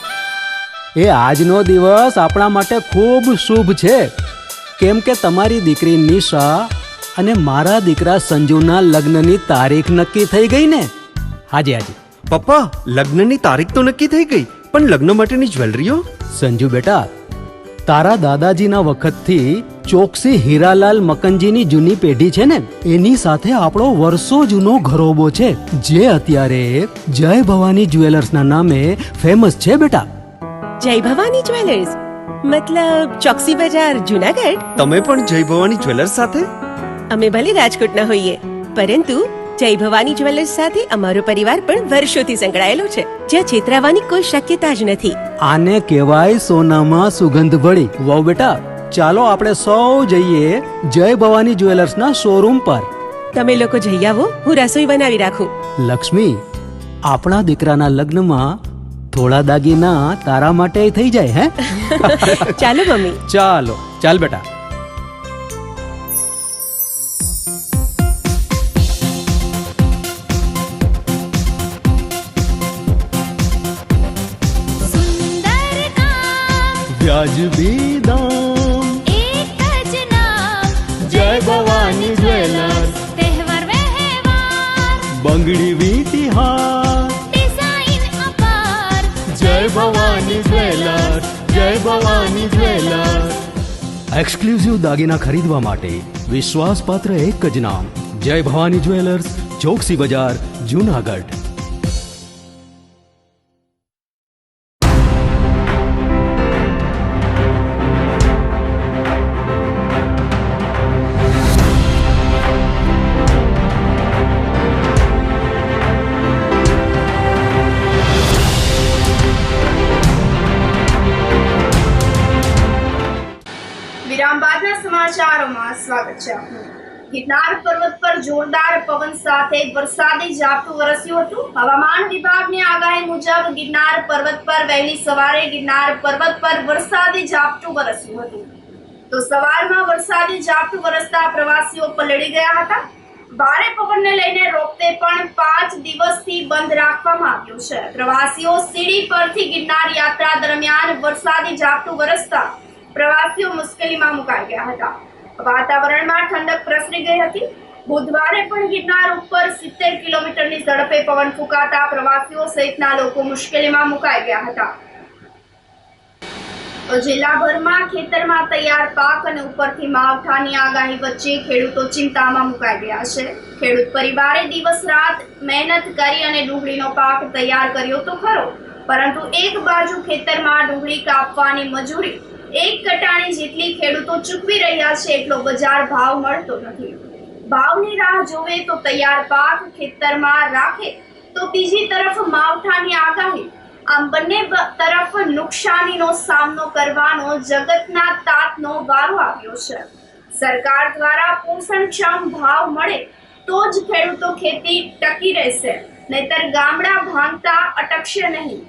એ આજનો દિવસ આપણા માટે ખૂબ શુભ છે, કેમ કે તમારી દીકરી નિશા અને મારા દીકરા સંજુના લગ્નની તારીખ નક્કી થઈ ગઈ ને. હાજી હાજી પપ્પા, લગ્નની તારીખ તો નક્કી થઈ ગઈ, પણ લગ્ન માટેની જ્વેલરીઓ? સંજુ બેટા, તારા દાદાજીના વખતથી ચોકસી હીરાલાલ મકનજીની જૂની પેઢી છે ને, એની સાથે આપણો વર્ષો જૂનો ઘરોબો છે, જે અત્યારે જય ભવાની જ્વેલર્સના નામે ફેમસ છે બેટા. જય ભવાની જ્વેલર્સ મતલબ ચોકસી બજાર, જુનાગઢ? તમે પણ જય ભવાની જ્વેલર્સ સાથે? અમે ભલે રાજકોટના હોઈએ, પરંતુ જય ભવાની જ્વેલર્સ સાથે અમારો પરિવાર પણ વર્ષોથી સંકળાયેલો છે, જ્યાં છેતરાવાની કોઈ શક્યતા જ નથી. આને કહેવાય સોનામાં સુગંધ ભળી. વાવ બેટા, ચાલો આપણે સૌ જઈએ જય ભવાની જ્વેલર્સના શોરૂમ પર. તમે લોકો જઈ આવો, હું રસોઈ બનાવી રાખું. લક્ષ્મી, આપણા દીકરાના લગ્નમાં થોડા દાગીના તારા માટે થઈ જાય. હે ચાલો મમ્મી. ચાલો ચાલ બેટા. વ્યાજબી દામ, એક જ નામ, જય ભવાની જ્વેલર્સ. તહેવાર વ્યવહાર, બંગડી વીટી હાર, ડિઝાઇન અપાર, જય ભવાની જ્વેલર્સ, જય ભવાની જ્વેલર્સ. એક્સક્લુઝિવ દાગીના ખરીદવા માટે વિશ્વાસપાત્ર એક જ નામ, જય ભવાની જ્વેલર્સ, ચોકસી બજાર, જુનાગઢ. વિરામ બાદના સમાચારોમાં સ્વાગત છે આપનું. ગિરનાર પર્વત પર જોરદાર પવન સાથે વરસાદી ઝાપટું વરસ્યું હતું. હવામાન વિભાગની આગાહી મુજબ ગિરનાર પર્વત પર વહેલી સવારે ગિરનાર પર્વત પર વરસાદી ઝાપટું વરસ્યું હતું. તો સવારમાં વરસાદી ઝાપટું વરસતા પ્રવાસીઓ પલળી ગયા હતા. ભારે પવનને લઈને રોપવે પણ 5 દિવસથી બંધ રાખવામાં આવ્યું છે. પ્રવાસીઓ સીડી પરથી ગિરનાર યાત્રા દરમિયાન વરસાદી ઝાપટું વરસતા પ્રવાસીઓ મુશ્કેલીમાં મુકાઈ ગયા હતા. વાતાવરણમાં ઠંડક પ્રસરી ગઈ હતી. બુધવારે પણ ગિરનાર ઉપર 70 કિલોમીટરની ઝડપે પવન ફૂંકાતા પ્રવાસીઓ સહિતના લોકો મુશ્કેલીમાં મુકાઈ ગયા હતા. તો જિલ્લાભરમાં ખેતરમાં તૈયાર પાક અને ઉપરથી માવઠાની આગાહી વચ્ચે ખેડૂતો ચિંતામાં મુકાઈ ગયા છે. ખેડૂત પરિવારે દિવસ રાત મહેનત કરી અને ડુંગળીનો પાક તૈયાર કર્યો તો ખરો, પરંતુ એક બાજુ ખેતરમાં ડુંગળી કાપવાની મજૂરી 1 કટાણી જેટલી ખેડૂતો ચૂકવી રહ્યા છે, એટલો બજાર ભાવ મળતો નથી. ભાવની રાહ જોવે તો તૈયાર પાક ખેતરમાં રાખે તો બીજી તરફ માવઠાની આગાહી. આમ બંને તરફ નુકસાનીનો સામનો કરવાનો જગતના તાતનો વારો આવ્યો છે. સરકાર દ્વારા પોષણક્ષમ ભાવ મળે તો જ ખેડૂતો ખેતી ટકી રહેશે, નહીતર ગામડા ભાંગતા અટકશે નહીં.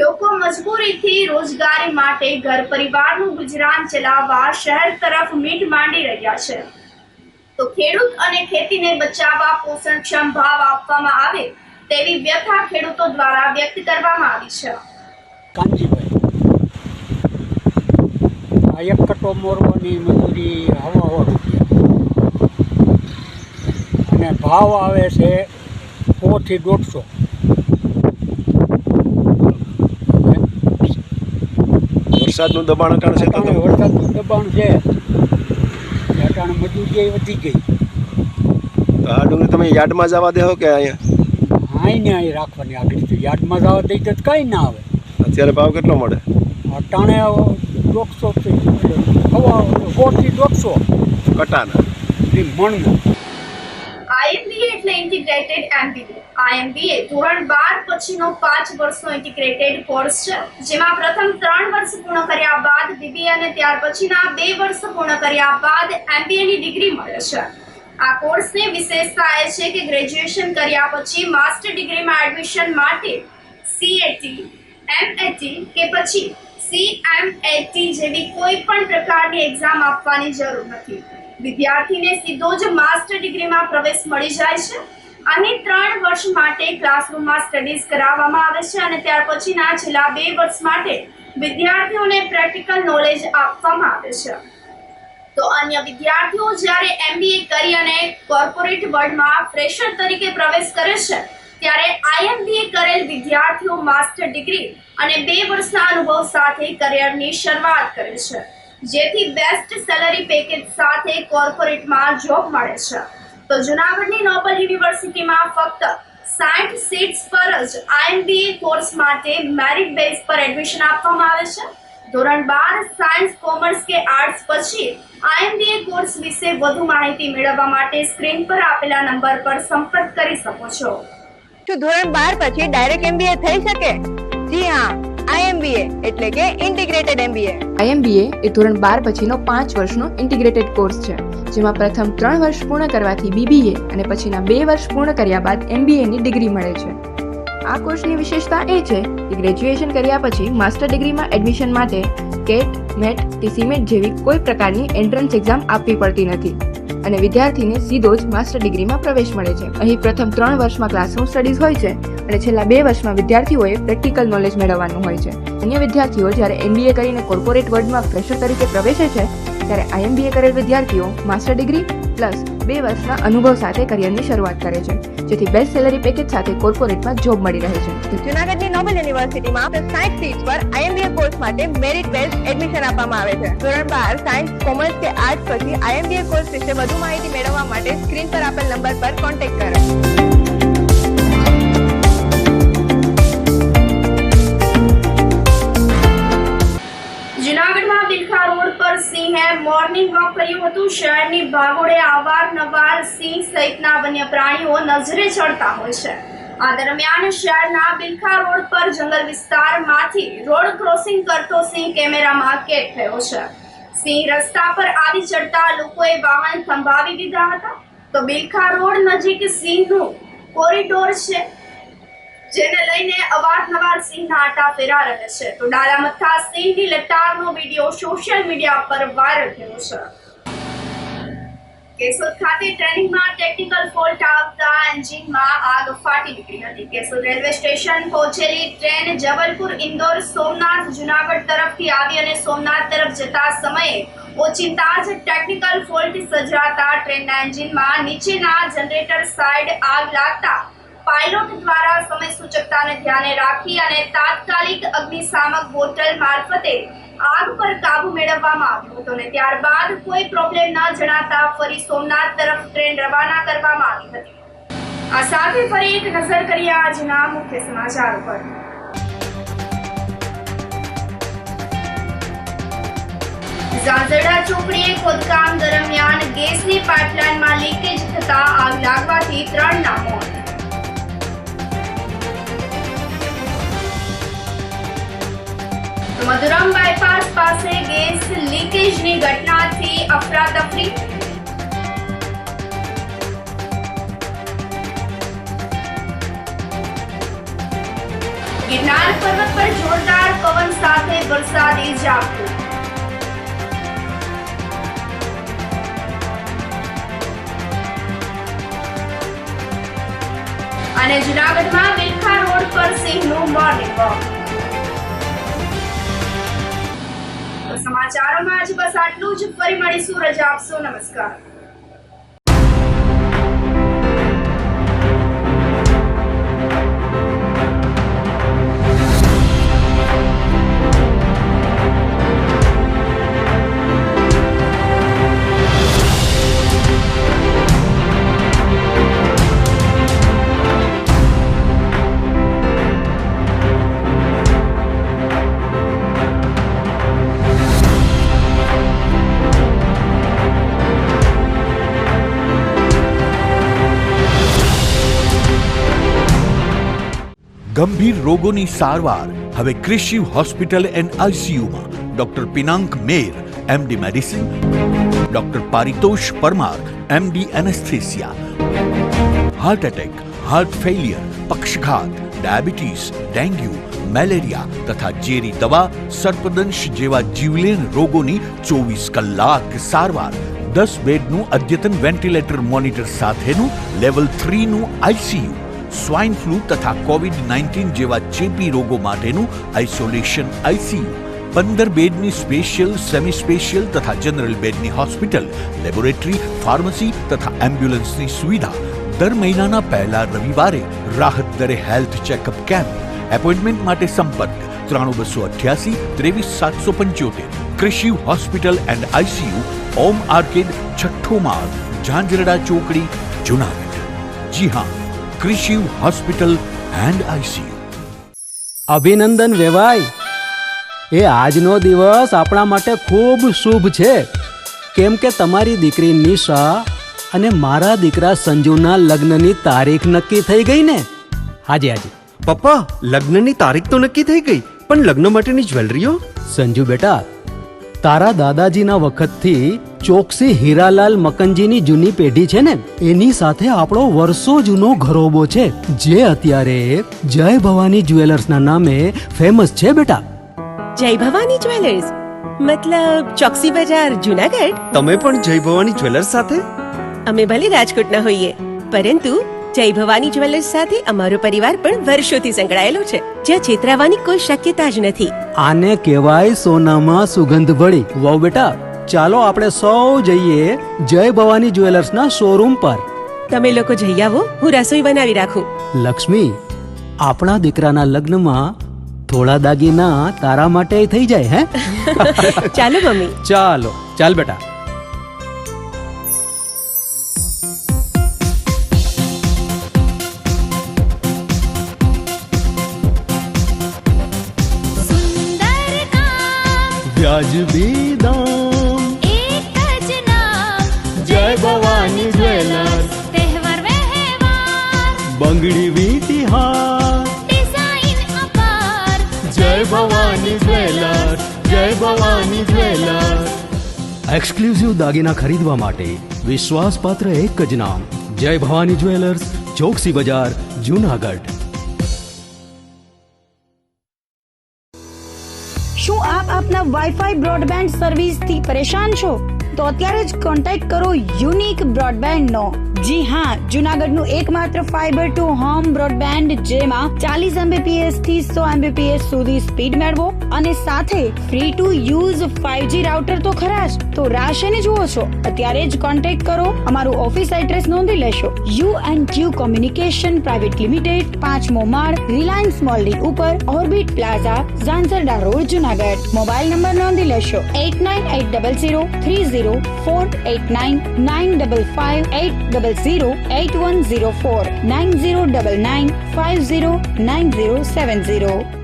લોકો મજબૂરીથી રોજગારી માટે ઘર પરિવારનું ગુજરાન ચલાવવા શહેર તરફ મીટ માંડી રહ્યા છે. તો ખેડૂત અને ખેતીને બચાવવા પોષણક્ષમ ભાવ આપવામાં આવે તેવી વ્યથા ખેડૂતો દ્વારા વ્યક્ત કરવામાં આવી છે. કાંજીભાઈ, આ 1 કટ્ટો મોરવાની મજૂરી 1.5 અને ભાવ આવે છે 100 થી 150. વરસાદનું દબાણ અટાણે છે. વરસાદનું દબાણ છે, અટાણે મજૂરી વધી ગઈ. તો આ ડુંગળી તમે યાર્ડમાં જવા દેહો કે અહીંયા અહીં રાખવાની? આગળ તો યાર્ડમાં જવા દઈ તો કાંઈ ના આવે. અત્યારે ભાવ કેટલો મળે? અટાણે 100 થી 150 કટાના મણના. IMBA એટલે ઇન્ટિગ્રેટેડ MBA. IMBA ધોરણ 12 પછીનો 5 વર્ષનો ઇન્ટિગ્રેટેડ કોર્સ છે, જેમાં પ્રથમ 3 વર્ષ પૂર્ણ કર્યા બાદ BBA અને ત્યાર પછીના 2 વર્ષ પૂર્ણ કર્યા બાદ MBA ની ડિગ્રી મળે છે. આ કોર્સની વિશેષતા એ છે કે ગ્રેજ્યુએશન કર્યા પછી માસ્ટર ડિગ્રીમાં એડમિશન માટે CAT, MAT કે પછી CMAT જેવી કોઈ પણ પ્રકારની એક્ઝામ આપવાની જરૂર નથી. વિદ્યાર્થીને સીધો જ માસ્ટર ડિગ્રીમાં પ્રવેશ મળી જાય છે. અહીં 3 વર્ષ માટે ક્લાસરૂમમાં સ્ટડીઝ કરાવવામાં આવે છે અને ત્યાર પછીના છેલ્લા 2 વર્ષ માટે વિદ્યાર્થીઓને પ્રેક્ટિકલ નોલેજ આપવામાં આવે છે. તો અન્ય વિદ્યાર્થીઓ જ્યારે MBA કરી અને કોર્પોરેટ વર્લ્ડમાં ફ્રેશર તરીકે પ્રવેશ કરે છે, ત્યારે IMBA કરેલ વિદ્યાર્થીઓ માસ્ટર ડિગ્રી અને 2 વર્ષના અનુભવ સાથે કરિયરની શરૂઆત કરે છે, જેથી બેસ્ટ સેલરી પેકેજ સાથે કોર્પોરેટમાં જોબ મળે છે. તો જૂનાગઢની નોબલ યુનિવર્સિટીમાં ફક્ત 60 સીટ્સ પર જ IMBA કોર્સ માટે મેરિટ બેઝ પર એડમિશન આપવામાં આવે છે. ધોરણ 12 સાયન્સ, કોમર્સ કે આર્ટ્સ પછી IMBA કોર્સ વિશે વધુ માહિતી મેળવવા માટે સ્ક્રીન પર આપેલા નંબર પર સંપર્ક કરી શકો છો. શું ધોરણ 12 પછી ડાયરેક્ટ MBA થઈ શકે? જી હા, IMBA એટલે કે ઇન્ટિગ્રેટેડ MBA. IMBA એ ધોરણ 12 પછીનો 5 વર્ષનો ઇન્ટિગ્રેટેડ કોર્સ છે, જેમાં પ્રથમ 3 વર્ષ પૂર્ણ કરવાથી BBA અને પછીના 2 વર્ષ પૂર્ણ કર્યા બાદ MBA ની ડિગ્રી મળે છે. આ કોર્સની વિશેષતા એ છે કે ગ્રેજ્યુએશન કર્યા પછી માસ્ટર ડિગ્રીમાં એડમિશન માટે કેટ, મેટ કે CMAT જેવી કોઈ પ્રકારની એન્ટ્રન્સ એક્ઝામ આપવી પડતી નથી અને વિદ્યાર્થીને સીધો જ માસ્ટર ડિગ્રીમાં પ્રવેશ મળે છે. અહીં પ્રથમ 3 વર્ષમાં ક્લાસરૂમ સ્ટડીઝ હોય છે અને છેલ્લા 2 વર્ષમાં વિદ્યાર્થીઓએ પ્રેક્ટિકલ નોલેજ મેળવવાનું હોય છે. અન્ય વિદ્યાર્થીઓ જ્યારે MBA કરીને કોર્પોરેટ વર્લ્ડમાં ફ્રેશર તરીકે પ્રવેશે છે, ત્યારે IMBA કરેલ વિદ્યાર્થીઓ માસ્ટર ડિગ્રી પ્લસ 2 વર્ષના અનુભવ સાથે કરિયરની શરૂઆત કરે છે, જેથી બેસ્ટ સેલરી પેકેજ સાથે કોર્પોરેટમાં જોબ મળી રહે છે. જૂનાગઢની નોબલ યુનિવર્સિટીમાં 60 સીટ્સ પર IMBA કોર્સ માટે મેરિટ બેઝ એડમિશન આપવામાં આવે છે. ધોરણ 12 સાયન્સ, કોમર્સ કે આર્ટ્સ પછી IMBA કોર્સ વિશે વધુ માહિતી મેળવવા માટે સ્ક્રીન પર આપેલ નંબર પર કોન્ટેક્ટ કરો. જૂનાગઢમાં બિલખા રોડ પર સિંહે મોર્નિંગ વોક કર્યું હતું. શહેરની ભાગોળે અવારનવાર સિંહ સહિતના વન્ય પ્રાણીઓ નજરે ચડતા હોય છે. આ દરમિયાન શહેરના બિલખા રોડ પર જંગલ વિસ્તારમાંથી રોડ ક્રોસિંગ કરતો સિંહ કેમેરામાં કેદ થયો છે. સિંહ રસ્તા પર આવી ચડતા લોકોએ વાહન થંભાવી દીધા હતા. તો બિલખા રોડ નજીક સિંહનું કોરિડોર છે, જેને લઈને અવારનવાર સિંહના આટા ફેરા રહે છે. તો ડાલામથ્થા સિંહની લટારનો વિડીયો સોશિયલ મીડિયા પર વાયરલ થયો છે. કેશોદ ખાતે ટ્રેનિંગમાં ટેકનિકલ ફોલ્ટ આવતા એન્જિનમાં આગ ફાટી નીકળી હતી. કેશોદ રેલવે સ્ટેશન પહોંચેલી ટ્રેન જબલપુર, ઇન્દોર, સોમનાથ, જુનાગઢ તરફથી આવી અને સોમનાથ તરફ જતા સમયે ઓચિંતા જ ટેકનિકલ ફોલ્ટ સર્જાતા ટ્રેનના એન્જિનમાં નીચેના જનરેટર સાઇડ આગ લાગતા પાયલોટ દ્વારા સમય સૂચકતાને ધ્યાને રાખી અને તાત્કાલિક અગ્નિશામક બોટલ મારફતે આગ પર કાબુ મેળવવામાં આવ્યો હતો અને ત્યારબાદ કોઈ પ્રોબ્લેમ ન જણાતા ફરી સોમનાથ તરફ ટ્રેન રવાના કરવામાં આવી હતી. આ સાથે ફરી એક નજર કરીએ આજના મુખ્ય સમાચાર પર. ઝાંઝરડા ચોકડીએ ખોદકામ દરમિયાન ગેસની પાઇપલાઇનમાં લીકેજ થતા આગ લાગવાથી 3ના મોત. મધુરમ બાયપાસ પાસે ગેસ લીકેજની ઘટનાથી અફરાતફરી. ગિરનાર પર્વત પર જોરદાર પવન સાથે વરસાદી ઝાપટું. અને જૂનાગઢમાં વિલખા રોડ પર સિંહનું મોર્નિંગ વોક. સમાચારોમાં આજે બસ આટલું જ. ફરી મળીશું. રજા આપશો. નમસ્કાર. ગંભીર રોગોની સારવાર હવે ક્રિશિવ હોસ્પિટલ એન્ડ આઈસીયુમાં doctor Pinank Mer MD medicine, doctor Paritosh Parmar MD anaesthesia, heart attack, heart failure, પક્ષઘાત, ડાયાબિટીસ, ડેન્ગ્યુ, મેલેરિયા તથા ઝેરી દવા, સર્પદંશ જેવા જીવલેણ રોગોની 24 કલાક સારવાર, 10 બેડનું અદ્યતન વેન્ટિલેટર મોનિટર સાથેનું લેવલ 3નું આઈસીયુ, સ્વાઇન ફ્લૂ તથા કોવિડ-19 જેવા ચેપી રોગો માટેનું આઇસોલેશન આઈસીયુ, 15 બેડની સ્પેશિયલ, સેમી સ્પેશિયલ તથા જનરલ બેડની હોસ્પિટલ, લેબોરેટરી, ફાર્મસી તથા એમ્બ્યુલન્સની સુવિધા. દર મહિનાના પહેલા રવિવારે રાહત દરે હેલ્થ ચેકઅપ કેમ્પ. એપોઇન્ટમેન્ટ માટે સંપર્ક 9288 23775. Krishiv hospital and ICU, Om arcade, છઠ્ઠો માળ, ઝાંઝરડા ચોકડી, જૂનાગઢ. જી હા, ક્રિશિવ હોસ્પિટલ એન્ડ આઈસીયુ. અભિનંદન વેવાય. એ આજનો દિવસ આપણા માટે ખૂબ શુભ છે, કેમ કે તમારી દીકરી નિશા અને મારા દીકરા સંજુના લગ્નની તારીખ નક્કી થઈ ગઈ ને. હાજી હાજી પપ્પા, લગ્નની તારીખ તો નક્કી થઈ ગઈ, પણ લગ્ન માટેની જ્વેલરીઓ? સંજુ બેટા, તારા દાદાજીના વખતથી ચોકસી હીરાલાલ મકનજીની જૂની પેઢી છે ને, એની સાથે આપણો વર્ષો જૂનો ઘરોબો છે, જે અત્યારે જય ભવાની જ્વેલર્સના નામે ફેમસ છે બેટા. જય ભવાની જ્વેલર્સ મતલબ ચોકસી બજાર, જૂનાગઢ? તમે પણ જય ભવાની જ્વેલર્સ સાથે? અમે ભલે રાજકોટના હોઈએ, પરંતુ જય ભવાની જ્વેલર્સ સાથે અમારો પરિવાર પણ વર્ષોથી સંકળાયેલો છે, જ્યાં છેતરાવાની કોઈ શક્યતા જ નથી. આને કહેવાય સોનામાં સુગંધ ભળી. વાવ બેટા, ચાલો આપણે સૌ જઈએ જય ભવાની જ્વેલર્સના શોરૂમ પર. તમે લોકો જઈ આવો, હું રસોઈ બનાવી રાખું. લક્ષ્મી, આપણા દીકરાના લગ્નમાં થોડા દાગીના તારા માટે થઈ જાય. હે ચાલો મમ્મી. ચાલો ચાલ બેટા. વ્યાજબી દામ, એક જ નામ, જય ભવાની જ્વેલર્સ. તહેવાર વ્યવહાર, બંગડી વીટી હાર, ડિઝાઇન અપાર, જય ભવાની જ્વેલર્સ, જય ભવાની જ્વેલર્સ. એક્સક્લુઝિવ દાગીના ખરીદવા માટે વિશ્વાસપાત્ર એક જ નામ, જય ભવાની જ્વેલર્સ, ચોકસી બજાર, જૂનાગઢ. શું આપ આપના વાઈફાઈ બ્રોડબેન્ડ સર્વિસથી પરેશાન છો? તો અત્યારે જ કોન્ટેક્ટ કરો યુનિક બ્રોડબેન્ડ નો, જી હા, જુનાગઢનું એકમાત્ર ફાઈબર ટુ હોમ બ્રોડબેન્ડ જેમાં 40 Mbps થી 100 Mbps સુધી સ્પીડ મેળવો અને સાથે free to use 5G router તો ખરા જ. તો રાહ શેની જુઓ છો? અત્યારે જ કોન્ટેક્ટ કરો. અમારું ઓફિસ એડ્રેસ નોંધી લેશો. U&Q કોમ્યુનિકેશન પ્રાઇવેટ લિમિટેડ, 5મો માળ, રિલાયન્સ મોલની ઉપર, orbit plaza, Zanzarda road, Junagadh. Mobile number નોંધી લેશો 8980304899558508008104 9099509070.